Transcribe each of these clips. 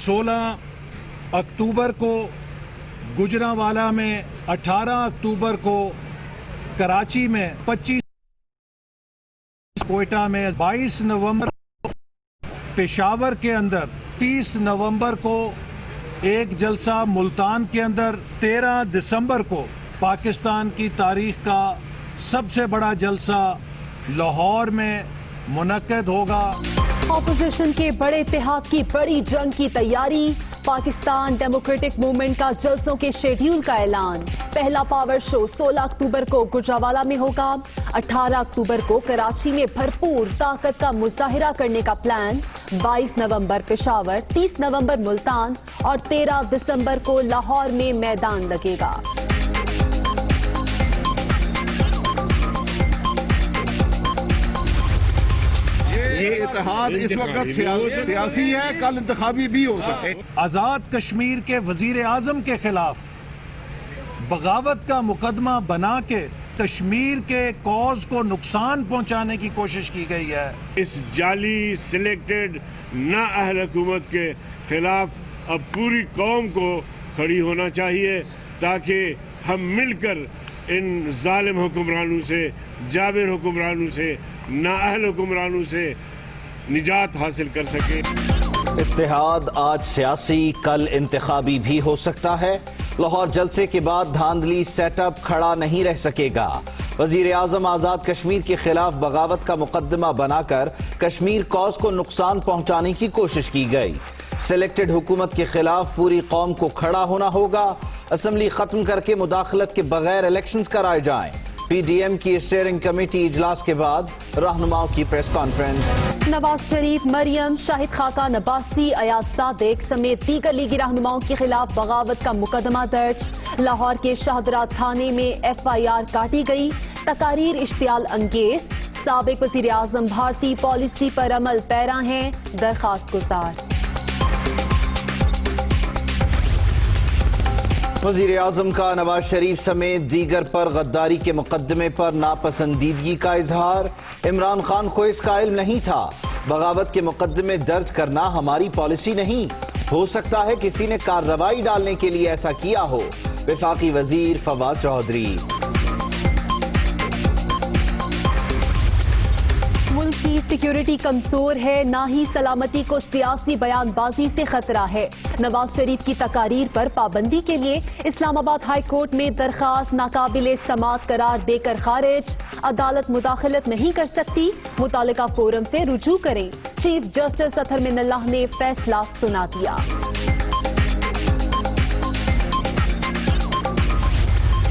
16 اکتوبر کو گجرانوالہ میں، 18 اکتوبر کو کراچی میں، 25 کوئٹہ میں، 22 نومبر کو پشاور کے اندر، 30 نومبر کو ایک جلسہ ملتان کے اندر، 13 دسمبر کو پاکستان کی تاریخ کا سب سے بڑا جلسہ لاہور میں منعقد ہوگا۔ اپوزیشن کے بڑے اتحاد کی بڑی جنگ کی تیاری، پاکستان ڈیموکریٹک موومنٹ کا جلسوں کے شیڈیول کا اعلان۔ پہلا پاور شو 16 اکتوبر کو گجرانوالہ میں ہوگا، 18 اکتوبر کو کراچی میں بھرپور طاقت کا مظاہرہ کرنے کا پلان، 22 نومبر پشاور، 30 نومبر ملتان اور 13 دسمبر کو لاہور میں میدان لگے گا۔ یہ اتحاد اس وقت سیاسی ہے، کل انتخابی بھی ہو سکتا ہے۔ آزاد کشمیر کے وزیر اعظم کے خلاف بغاوت کا مقدمہ بنا کے کشمیر کے کاز کو نقصان پہنچانے کی کوشش کی گئی ہے۔ اس جعلی سلیکٹڈ نااہل حکومت کے خلاف اب پوری قوم کو کھڑی ہونا چاہیے تاکہ ہم مل کر ان ظالم حکمرانوں سے، جابر حکمرانوں سے، نااہل حکمرانوں سے نجات حاصل کر سکیں۔ اتحاد آج سیاسی، کل انتخابی بھی ہو سکتا ہے۔ لاہور جلسے کے بعد دھاندلی سیٹ اپ کھڑا نہیں رہ سکے گا۔ وزیر اعظم آزاد کشمیر کے خلاف بغاوت کا مقدمہ بنا کر کشمیر کاز کو نقصان پہنچانے کی کوشش کی گئی۔ سلیکٹڈ حکومت کے خلاف پوری قوم کو کھڑا ہونا ہوگا۔ اسمبلی ختم کر کے مداخلت کے بغیر الیکشنز کرائے جائیں۔ پی ڈی ایم کی اسٹیئرنگ کمیٹی اجلاس کے بعد رہنماؤں کی پریس کانفرنس۔ نواز شریف، مریم، شاہد خاقان عباسی، ایاز صادق سمیت دیگر لیگی رہنماؤں کے خلاف بغاوت کا مقدمہ درج۔ لاہور کے شاہدرہ تھانے میں ایف آئی آر کاٹی گئی۔ تقاریر اشتعال انگیز، سابق وزیر اعظم بھارتی پالیسی پر عمل پیرا ہیں، درخواست گزار۔ وزیر اعظم کا نواز شریف سمیت دیگر پر غداری کے مقدمے پر ناپسندیدگی کا اظہار۔ عمران خان کو اس کا علم نہیں تھا۔ بغاوت کے مقدمے درج کرنا ہماری پالیسی نہیں۔ ہو سکتا ہے کسی نے کارروائی ڈالنے کے لیے ایسا کیا ہو۔ وفاقی وزیر فواد چودھری۔ ملک کی سیکیورٹی کمزور ہے، نہ ہی سلامتی کو سیاسی بیان بازی سے خطرہ ہے۔ نواز شریف کی تقاریر پر پابندی کے لیے اسلام آباد ہائی کورٹ میں درخواست ناقابل سماعت قرار دے کر خارج۔ عدالت مداخلت نہیں کر سکتی، متعلقہ فورم سے رجوع کریں۔ چیف جسٹس اطہر من اللہ نے فیصلہ سنا دیا۔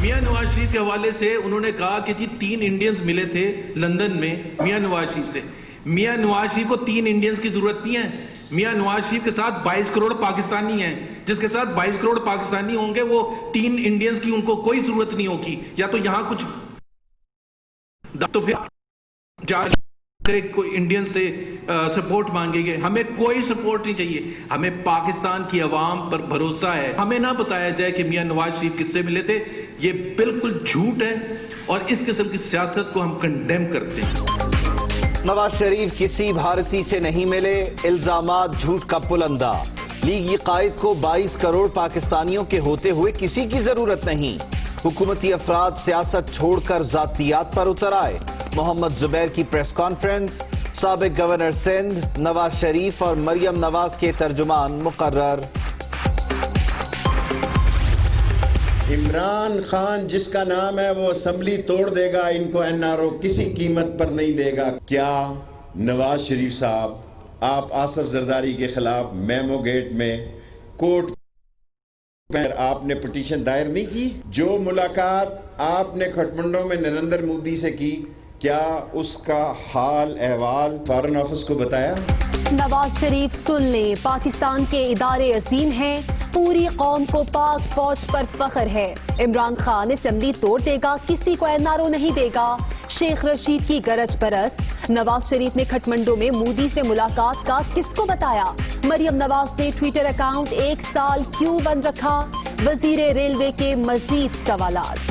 میاں نواز شریف کے حوالے سے انہوں نے کہا کہ جی 3 انڈینز ملے تھے لندن میں میاں نواز شریف سے۔ میاں نواز شریف کو 3 انڈینز کی ضرورت نہیں ہے۔ میاں نواز شریف کے ساتھ 22 کروڑ پاکستانی ہیں، جس کے ساتھ 22 کروڑ پاکستانی ہوں گے، وہ 3 انڈینز کی ان کو کوئی ضرورت نہیں ہوگی۔ یا تو یہاں کچھ تو پھر کوئی انڈین سے سپورٹ مانگیں گے۔ ہمیں کوئی سپورٹ نہیں چاہیے، ہمیں پاکستان کی عوام پر بھروسہ ہے۔ ہمیں نہ بتایا جائے کہ میاں نواز شریف کس سے ملے تھے، یہ بالکل جھوٹ ہے اور اس قسم کی سیاست کو ہم کنڈیم کرتے ہیں۔ نواز شریف کسی بھارتی سے نہیں ملے، الزامات جھوٹ کا پلندہ۔ لیگی قائد کو 22 کروڑ پاکستانیوں کے ہوتے ہوئے کسی کی ضرورت نہیں۔ حکومتی افراد سیاست چھوڑ کر ذاتیات پر اتر آئے۔ محمد زبیر کی پریس کانفرنس۔ سابق گورنر سندھ نواز شریف اور مریم نواز کے ترجمان مقرر۔ عمران خان جس کا نام ہے وہ اسمبلی توڑ دے گا، ان کو این آر او کسی قیمت پر نہیں دے گا۔ کیا نواز شریف صاحب آپ آصف زرداری کے خلاف میمو گیٹ میں کورٹ پر آپ نے پٹیشن دائر نہیں کی؟ جو ملاقات آپ نے کھٹمنڈو میں نریندر مودی سے کی، کیا اس کا حال احوال فارن آفس کو بتایا؟ نواز شریف سن لیں، پاکستان کے ادارے عظیم ہیں، پوری قوم کو پاک فوج پر فخر ہے۔ عمران خان اسمبلی توڑ دے گا، کسی کو این آر او نہیں دے گا۔ شیخ رشید کی گرج برس۔ نواز شریف نے کھٹمنڈو میں مودی سے ملاقات کا کس کو بتایا؟ مریم نواز نے ٹویٹر اکاؤنٹ 1 سال کیوں بند رکھا؟ وزیر ریلوے کے مزید سوالات۔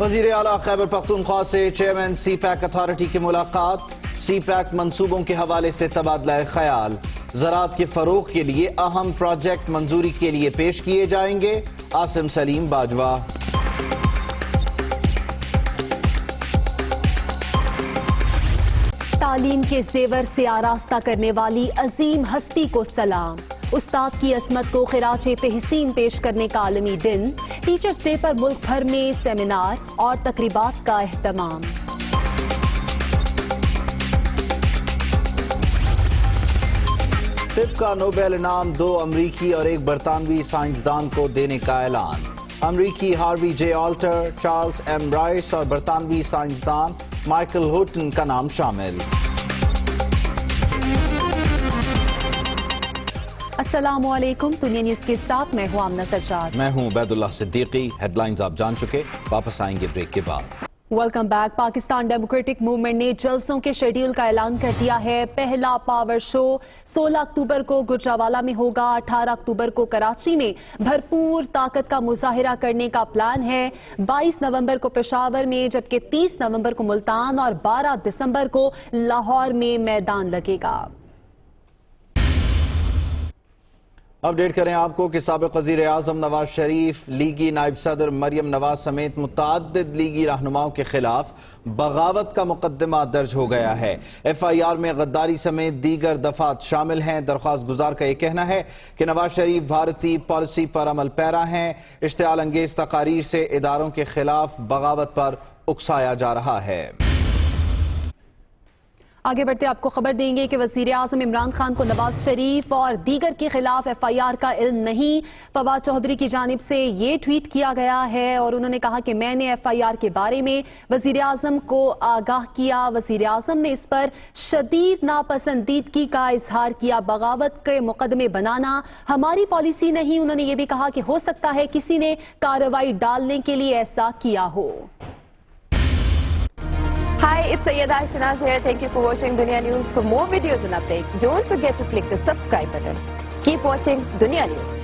وزیر اعلیٰ خیبر پختونخوا سے چیئرمین سی پیک اتھارٹی کی ملاقات، سی پیک منصوبوں کے حوالے سے تبادلہ خیال، زراعت کے فروغ کے لیے اہم پروجیکٹ منظوری کے لیے پیش کیے جائیں گے، عاصم سلیم باجوہ۔ تعلیم کے زیور سے آراستہ کرنے والی عظیم ہستی کو سلام، استاد کی عظمت کو خراج تحسین پیش کرنے کا عالمی دن، ٹیچرز ڈے پر ملک بھر میں سیمینار اور تقریبات کا اہتمام۔ طب کا نوبل انعام 2 امریکی اور 1 برطانوی سائنسدان کو دینے کا اعلان، امریکی ہاروی جے آلٹر، چارلز ایم رائس اور برطانوی سائنسدان مائیکل ہوٹن کا نام شامل۔ السلام علیکم، دنیا نیوز کے ساتھ میں ہوں آمنہ سجاد۔ میں ہوں عبید اللہ صدیقی۔ ہیڈ لائنز آپ جان چکے، واپس آئیں گے بریک کے بعد۔ Welcome back. Pakistan democratic movement نے جلسوں کے شیڈیول کا اعلان کر دیا ہے۔ پہلا پاور شو 16 اکتوبر کو گجرانوالہ میں ہوگا، 18 اکتوبر کو کراچی میں بھرپور طاقت کا مظاہرہ کرنے کا پلان ہے، 22 نومبر کو پشاور میں، جبکہ 30 نومبر کو ملتان اور 12 دسمبر کو لاہور میں میدان لگے گا۔ اپڈیٹ کریں آپ کو کہ سابق وزیر اعظم نواز شریف، لیگی نائب صدر مریم نواز سمیت متعدد لیگی رہنماؤں کے خلاف بغاوت کا مقدمہ درج ہو گیا ہے۔ ایف آئی آر میں غداری سمیت دیگر دفعات شامل ہیں۔ درخواست گزار کا یہ کہنا ہے کہ نواز شریف بھارتی پالیسی پر عمل پیرا ہیں، اشتعال انگیز تقاریر سے اداروں کے خلاف بغاوت پر اکسایا جا رہا ہے۔ آگے بڑھتے آپ کو خبر دیں گے کہ وزیر اعظم عمران خان کو نواز شریف اور دیگر کے خلاف ایف آئی آر کا علم نہیں۔ فواد چودھری کی جانب سے یہ ٹویٹ کیا گیا ہے اور انہوں نے کہا کہ میں نے ایف آئی آر کے بارے میں وزیر اعظم کو آگاہ کیا، وزیر اعظم نے اس پر شدید ناپسندیدگی کا اظہار کیا۔ بغاوت کے مقدمے بنانا ہماری پالیسی نہیں۔ انہوں نے یہ بھی کہا کہ ہو سکتا ہے کسی نے کارروائی ڈالنے کے لیے ایسا کیا ہو۔ Hi, it's Sayyeda Shanaz here. Thank you for watching Dunya News. For more videos and updates, don't forget to click the subscribe button. Keep watching Dunya News.